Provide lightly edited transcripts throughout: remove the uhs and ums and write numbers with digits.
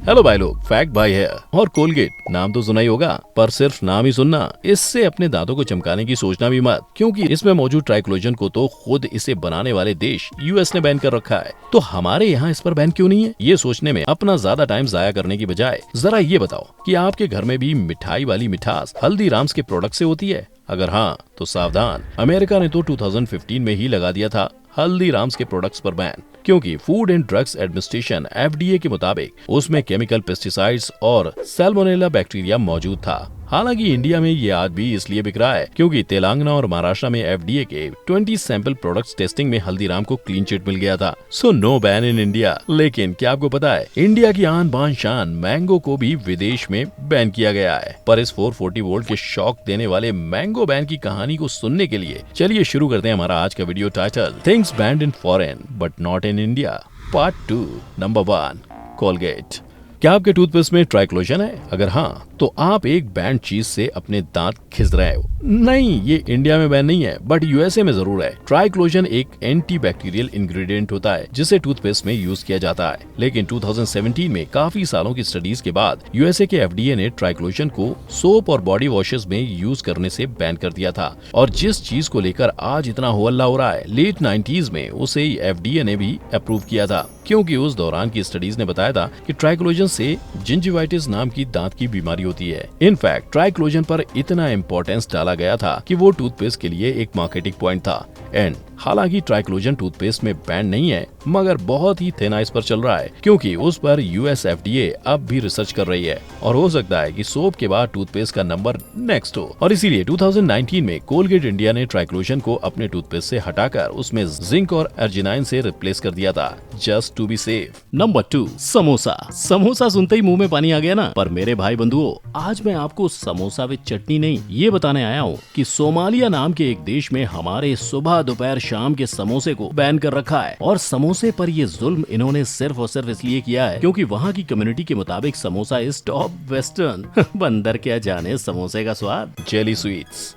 Hello भाई लोग, fact भाई है। और कोलगेट नाम तो सुना ही होगा, पर सिर्फ नाम ही सुनना इससे अपने दांतों को चमकाने की सोचना भी मत, क्योंकि इसमें मौजूद ट्राइक्लोजन को तो खुद इसे बनाने वाले देश यूएस ने बैन कर रखा है। तो हमारे यहाँ इस पर बैन क्यों नहीं है? ये सोचने में अपना ज्यादा टाइम जाया करने की बजाय जरा ये बताओ कि आपके घर में भी मिठाई वाली मिठास हल्दीराम्स के प्रोडक्ट से होती है? अगर हाँ तो सावधान, अमेरिका ने तो 2015 में ही लगा दिया था हल्दीराम्स के प्रोडक्ट्स पर बैन, क्योंकि food and drugs administration FDA के मुताबिक उसमें केमिकल पेस्टिसाइड्स और सैल्मोनेला बैक्टीरिया मौजूद था। हालांकि इंडिया में ये आज भी इसलिए बिक रहा है क्योंकि तेलंगाना और महाराष्ट्र में एफडीए के 20 सैंपल प्रोडक्ट्स टेस्टिंग में हल्दीराम को क्लीन चिट मिल गया था। So no ban in India. लेकिन क्या आपको पता है, इंडिया की आन बान शान मैंगो को भी विदेश में बैन किया गया है। पर इस 440 वोल्ट के शॉक देने वाले मैंगो बैन की कहानी को सुनने के लिए चलिए शुरू करते हैं हमारा आज का video title things band in foreign but not in India part 2। Number 1, Colgate. क्या आपके टूथपेस्ट में ट्राइक्लोजन है? अगर हाँ तो आप एक बैंड चीज से अपने दांत खिस रहे हो। नहीं, ये इंडिया में बैन नहीं है, बट यूएसए में जरूर है। ट्राइक्लोजन एक एंटी बैक्टीरियल इंग्रेडिएंट होता है जिसे टूथपेस्ट में यूज किया जाता है। लेकिन 2017 में काफी सालों की स्टडीज के बाद यूएसए के एफडीए ने ट्राइक्लोजन को सोप और बॉडी वॉशेस में यूज करने से बैन कर दिया था। और जिस चीज को लेकर आज इतना हो हल्ला हो रहा है, लेट 90s में उसे एफडीए ने भी अप्रूव किया था, क्योंकि उस दौरान की स्टडीज ने बताया था कि ट्राइक्लोजन से जिंजिवाइटिस नाम की दांत की बीमारी होती है। इनफैक्ट ट्राइक्लोजन पर इतना इम्पोर्टेंस डाला गया था कि वो टूथपेस्ट के लिए एक मार्केटिंग पॉइंट था। एंड हालांकि ट्राइक्लोजन टूथपेस्ट में बैन नहीं है, मगर बहुत ही थिन आइस पर चल रहा है, क्योंकि उस पर यूएस एफडीए अब भी रिसर्च कर रही है और हो सकता है कि सोप के बाद टूथपेस्ट का नंबर नेक्स्ट हो। और इसीलिए 2019 में कोलगेट इंडिया ने ट्राइक्लोजन को अपने टूथपेस्ट से हटाकर उसमें जिंक और अर्जिनाइन से रिप्लेस कर दिया था, just to be safe. Number 2, samosa. Samosa सुनते ही मुंह में पानी आ गया ना? पर मेरे भाई बंधुओं, आज मैं आपको समोसा विद चटनी नहीं, ये बताने आया हूँ कि सोमालिया नाम के एक देश में हमारे सुबह दोपहर शाम के समोसे को बैन कर रखा है। और समोसे पर ये जुल्म इन्होंने सिर्फ और सिर्फ इसलिए किया है क्योंकि वहाँ की कम्युनिटी के मुताबिक समोसा इज टॉप वेस्टर्न। बंदर क्या जाने समोसे का स्वाद। Jelly sweets.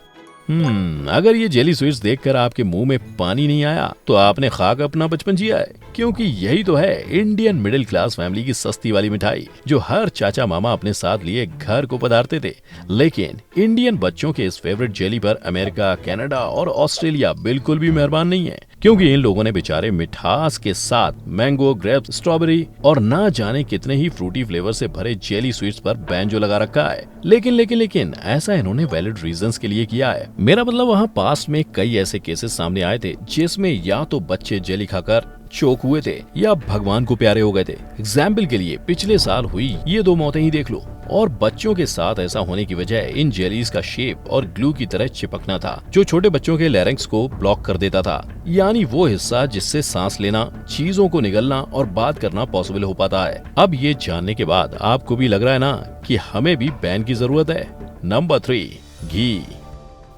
अगर ये जेली स्वीट्स देखकर आपके मुंह में पानी नहीं आया तो आपने खाक अपना बचपन जिया है, क्योंकि यही तो है इंडियन मिडिल क्लास फैमिली की सस्ती वाली मिठाई जो हर चाचा मामा अपने साथ लिए घर को पधारते थे। लेकिन इंडियन बच्चों के इस फेवरेट जेली पर अमेरिका, कनाडा और ऑस्ट्रेलिया बिल्कुल भी मेहरबान नहीं है, क्योंकि इन लोगों ने बेचारे मिठास के साथ मैंगो, ग्रेप्स, स्ट्रॉबेरी और ना जाने कितने ही फ्रूटी फ्लेवर से भरे जेली स्वीट्स पर बैन जो लगा रखा है। लेकिन ऐसा इन्होंने वैलिड रीजंस के लिए किया है। मेरा मतलब वहाँ पास में कई ऐसे केसेस सामने आए थे जिसमें या तो बच्चे जेली खाकर चोक हुए थे या भगवान को प्यारे हो गए थे। एग्जाम्पल के लिए पिछले साल हुई ये 2 मौतें ही देख लो। और बच्चों के साथ ऐसा होने की वजह इन जेलीज का शेप और ग्लू की तरह चिपकना था, जो छोटे बच्चों के लैरिंक्स को ब्लॉक कर देता था, यानी वो हिस्सा जिससे सांस लेना, चीजों को निगलना और बात करना पॉसिबल हो पाता है। अब ये जानने के बाद आपको भी लग रहा है ना कि हमें भी बैन की जरूरत है। Number 3, ghee.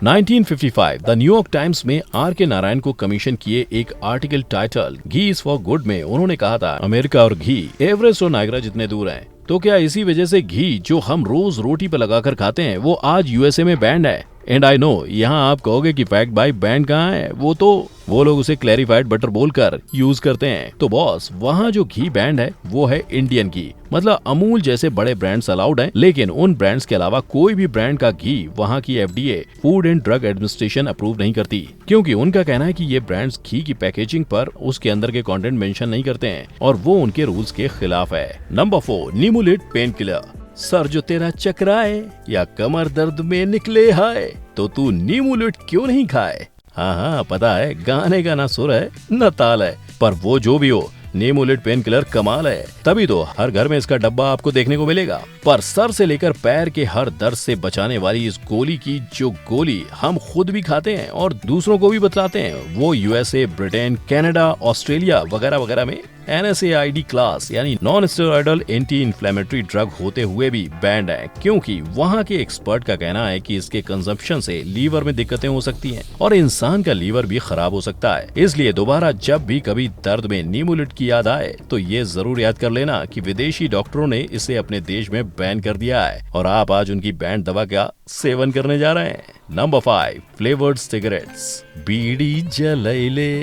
1955 the New York times में आर के नारायण को कमीशन किए एक article title ghee is for good में उन्होंने कहा था, अमेरिका और घी एवरेस्ट और नायग्रा जितने दूर हैं, तो क्या इसी वजह से घी जो हम रोज रोटी पर लगाकर खाते हैं वो आज यूएसए में बैंड है? एंड आई नो यहाँ आप कहोगे कि फैक्ट भाई बैंड कहाँ है, वो लोग उसे क्लैरिफाइड बटर बोलकर यूज करते हैं। तो बॉस, वहाँ जो घी बैंड है वो है इंडियन घी। मतलब अमूल जैसे बड़े ब्रांड्स अलाउड हैं, लेकिन उन ब्रांड्स के अलावा कोई भी ब्रांड का घी वहाँ की FDA food and drug administration approve नहीं करती, क्योंकि उनका कहना है कि ये ब्रांड्स घी की पैकेजिंग पर उसके अंदर के कंटेंट मेंशन नहीं करते हैं और वो उनके रूल्स के खिलाफ है। नंबर 4, निमोलिट पेन किलर। सर जो तेरा चकराए या कमर दर्द में निकले हाय, तो तू निमोलिट क्यों नहीं खाए? हाँ, पता है गाने का ना सुर है न ताल है, पर वो जो भी हो, निमोलिट पेन किलर कमाल है। तभी तो हर घर में इसका डब्बा आपको देखने को मिलेगा। पर सर से लेकर पैर के हर दर्द से बचाने वाली इस गोली की जो गोली हम खुद भी खाते हैं और दूसरों को भी बतलाते हैं, वो यूएसए, ब्रिटेन, कनाडा, ऑस्ट्रेलिया वगैरह वगैरह में NSAID क्लास यानी non steroidal anti inflammatory drug होते हुए भी बैंड है, क्योंकि वहाँ के एक्सपर्ट का कहना है कि इसके कंजम्पशन से लीवर में दिक्कतें हो सकती हैं और इंसान का लीवर भी खराब हो सकता है। इसलिए दोबारा जब भी कभी दर्द में निमोलिट की याद आए तो ये जरूर याद कर लेना कि विदेशी डॉक्टरों ने इसे अपने देश में बैन कर दिया है और आप आज उनकी बैंड दवा का सेवन करने जा रहे हैं। Number 5, flavoured cigarettes. बीड़ी जलैले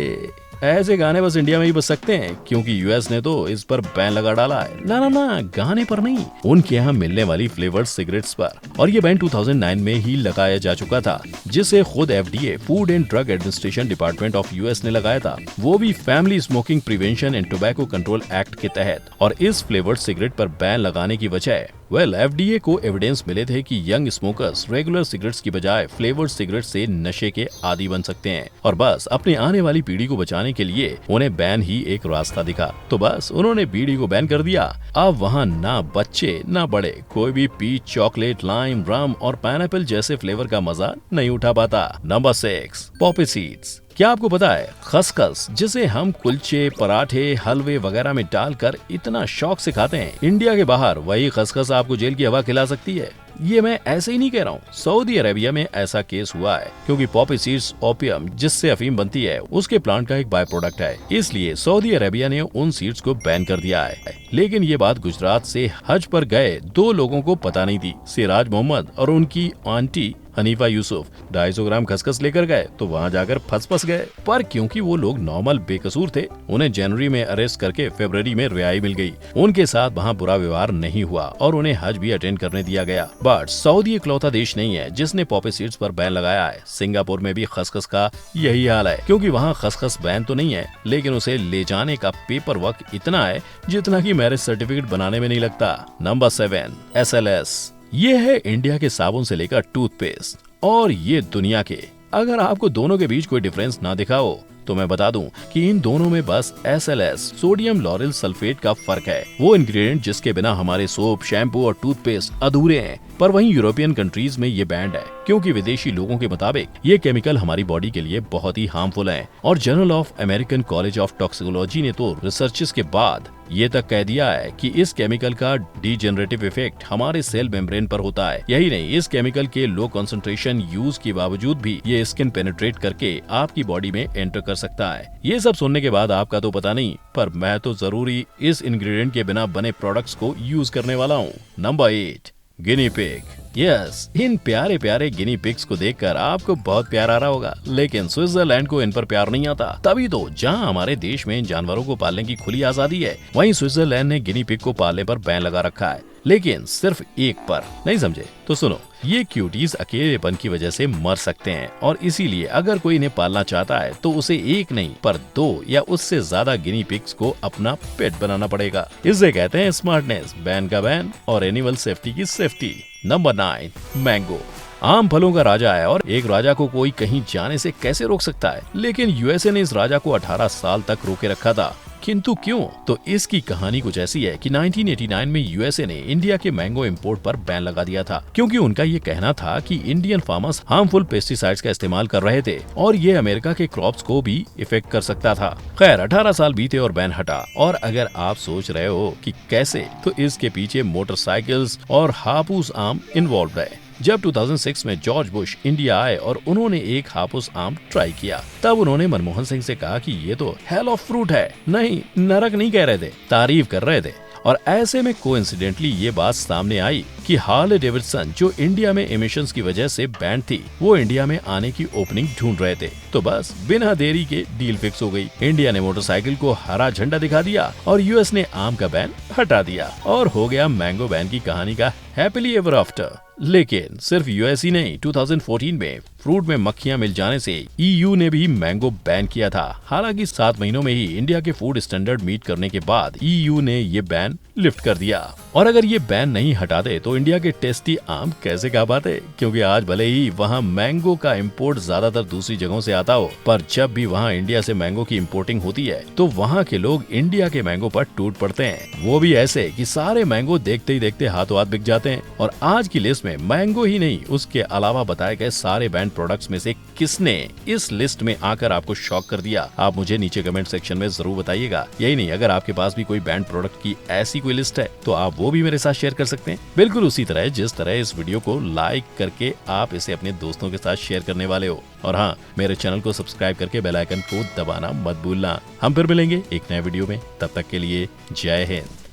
ऐसे गाने बस इंडिया में ही बज सकते हैं, क्योंकि यूएस ने तो इस पर बैन लगा डाला है। ना ना ना, गाने पर नहीं, उनके यहाँ मिलने वाली फ्लेवर्ड सिगरेट्स पर। और ये बैन 2009 में ही लगाया जा चुका था, जिसे खुद FDA food and drug administration department of US ने लगाया था, वो भी family smoking prevention and tobacco control act के तहत। और इस फ्लेवर्ड सिगरेट पर बैन लगाने की वजह FDA को एविडेंस मिले थे कि यंग स्मोकर्स रेगुलर सिगरेट्स की बजाय फ्लेवर्ड सिगरेट से नशे के आदी बन सकते हैं, और बस अपने आने वाली पीढ़ी को बचाने के लिए उन्हें बैन ही एक रास्ता दिखा। तो बस उन्होंने बीड़ी को बैन कर दिया। अब वहाँ ना बच्चे ना बड़े कोई भी पीच, चॉकलेट, लाइम, रम और पाइनएप्पल जैसे फ्लेवर का मजा नहीं उठा पाता। Number 6, Poppy seeds. क्या आपको पता है, खसखस जिसे हम कुलचे, पराठे, हलवे वगैरह में डालकर इतना शौक से खाते हैं, इंडिया के बाहर वही खसखस आपको जेल की हवा खिला सकती है। ये मैं ऐसे ही नहीं कह रहा हूँ, सऊदी अरेबिया में ऐसा केस हुआ है, क्योंकि पॉपी सीड्स ओपियम जिससे अफीम बनती है उसके प्लांट का एक बाय प्रोडक्ट है, इसलिए सऊदी अरेबिया ने उन सीड्स को बैन कर दिया है। लेकिन ये बात गुजरात से हज पर गए 2 लोगों को पता नहीं थी। सिराज मोहम्मद और उनकी आंटी हनीफा यूसुफ 250 ग्राम खसखस लेकर गए तो वहाँ जाकर फंस गए। पर क्योंकि वो लोग नॉर्मल बेकसूर थे, उन्हें जनवरी में अरेस्ट करके फरवरी में रिहाई मिल गई। उनके साथ वहाँ बुरा व्यवहार नहीं हुआ और उन्हें हज भी अटेंड करने दिया गया। बट सऊदी इकलौता देश नहीं है जिसने पॉपी सीड्स पर बैन लगाया है। सिंगापुर में भी खसखस का यही हाल है, क्योंकि वहाँ खसखस बैन तो नहीं है, लेकिन उसे ले जाने का पेपर वर्क इतना है जितना की मैरिज सर्टिफिकेट बनाने में नहीं लगता। Number 7, SLS। ये है इंडिया के साबुन से लेकर टूथपेस्ट और ये दुनिया के। अगर आपको दोनों के बीच कोई डिफरेंस ना दिखा हो तो मैं बता दूं कि इन दोनों में बस SLS सोडियम लॉरेल सल्फेट का फर्क है, वो इंग्रेडिएंट जिसके बिना हमारे सोप, शैम्पू और टूथपेस्ट अधूरे हैं। पर वहीं यूरोपियन कंट्रीज में ये बैंड है, क्योंकि विदेशी लोगों के मुताबिक ये केमिकल हमारी बॉडी के लिए बहुत ही हार्मफुल है। और journal of American college of toxicology ने तो रिसर्चेस के बाद ये तक कह दिया है कि इस केमिकल का डीजेनरेटिव इफेक्ट हमारे सेल मेम्ब्रेन पर होता है। यही नहीं, इस केमिकल के लो कंसंट्रेशन यूज के बावजूद भी ये स्किन पेनिट्रेट करके आपकी बॉडी में एंटर कर सकता है। ये सब सुनने के बाद आपका तो पता नहीं, पर मैं तो जरूरी इस इंग्रेडिएंट के बिना बने प्रोडक्ट्स को यूज करने वाला हूँ। Number 8, guinea pig. यस, इन प्यारे प्यारे गिनी पिग्स को देखकर आपको बहुत प्यार आ रहा होगा, लेकिन स्विट्जरलैंड को इन पर प्यार नहीं आता। तभी तो जहां हमारे देश में इन जानवरों को पालने की खुली आजादी है, वहीं स्विट्जरलैंड ने गिनी पिग को पालने पर बैन लगा रखा है, लेकिन सिर्फ एक पर। नहीं समझे तो सुनो, ये क्यूटीज अकेलेपन की वजह से मर सकते हैं, और इसीलिए अगर कोई इन्हें पालना चाहता है तो उसे एक नहीं पर 2 या उससे ज्यादा गिनी पिग्स को अपना पेट बनाना पड़ेगा। इसे कहते हैं स्मार्टनेस, बैन का बैन और एनिमल सेफ्टी की सेफ्टी। Number 9, mango. आम फलों का राजा है, और एक राजा को कोई कहीं जाने से कैसे रोक सकता है, लेकिन यूएसए ने इस राजा को 18 साल तक रोके रखा था। किंतु क्यों? तो इसकी कहानी कुछ ऐसी है कि 1989 में यूएसए ने इंडिया के मैंगो इंपोर्ट पर बैन लगा दिया था, क्योंकि उनका ये कहना था कि इंडियन फार्मर्स हार्मफुल पेस्टिसाइड्स का इस्तेमाल कर रहे थे और ये अमेरिका के क्रॉप्स को भी इफेक्ट कर सकता था। खैर 18 साल बीते और बैन हटा। और अगर आप सोच रहे हो कि कैसे, तो इसके पीछे मोटरसाइकिल्स और हापूस आम इन्वॉल्व है। जब 2006 में जॉर्ज बुश इंडिया आए और उन्होंने एक हापुस आम ट्राई किया, तब उन्होंने मनमोहन सिंह से कहा कि ये तो हेल ऑफ फ्रूट है। नहीं, नरक नहीं कह रहे थे, तारीफ कर रहे थे। और ऐसे में कोइंसिडेंटली ये बात सामने आई कि हार्ले डेविडसन, जो इंडिया में एमिशंस की वजह से बैंड थी, वो इंडिया में आने की ओपनिंग ढूंढ रहे थे। तो बस बिना देरी के डील फिक्स हो गई। इंडिया ने मोटरसाइकिल को हरा झंडा दिखा दिया और यूएस ने आम का बैन हटा दिया, और हो गया मैंगो बैन की कहानी का हैप्पीली एवर आफ्टर। लेकिन सिर्फ यूएस ही नहीं, 2014 में फ्रूट में मक्खियां मिल जाने से ईयू ने भी मैंगो बैन किया था। हालांकि 7 महीनों में ही इंडिया के फूड स्टैंडर्ड मीट करने के बाद ईयू ने ये बैन लिफ्ट कर दिया। और अगर ये बैन नहीं हटाते तो इंडिया के टेस्टी आम कैसे खा पाते, क्योंकि आज भले ही वहाँ मैंगो का इम्पोर्ट ज्यादातर दूसरी जगहों से आता हो, पर जब भी वहाँ इंडिया से मैंगो की इम्पोर्टिंग होती है तो वहाँ के लोग इंडिया के मैंगो पर टूट पड़ते हैं। वो भी ऐसे कि सारे मैंगो देखते ही देखते हाथों हाथ बिक जाते हैं। और आज की लिस्ट में मैंगो ही नहीं, उसके अलावा बताए गए सारे बैंड प्रोडक्ट्स में से किसने इस लिस्ट में आकर आपको शॉक कर दिया, आप मुझे नीचे कमेंट सेक्शन में जरूर बताइएगा। यही नहीं, अगर आपके पास भी कोई बैंड प्रोडक्ट की ऐसी कोई लिस्ट है तो आप वो भी मेरे साथ शेयर कर सकते हैं, बिल्कुल उसी तरह जिस तरह इस वीडियो को लाइक करके आप इसे अपने दोस्तों के साथ शेयर करने वाले हो। और हाँ, मेरे चैनल को सब्सक्राइब करके बेल आइकन को दबाना मत भूलना। हम फिर मिलेंगे एक नए वीडियो में, तब तक के लिए जय हिंद।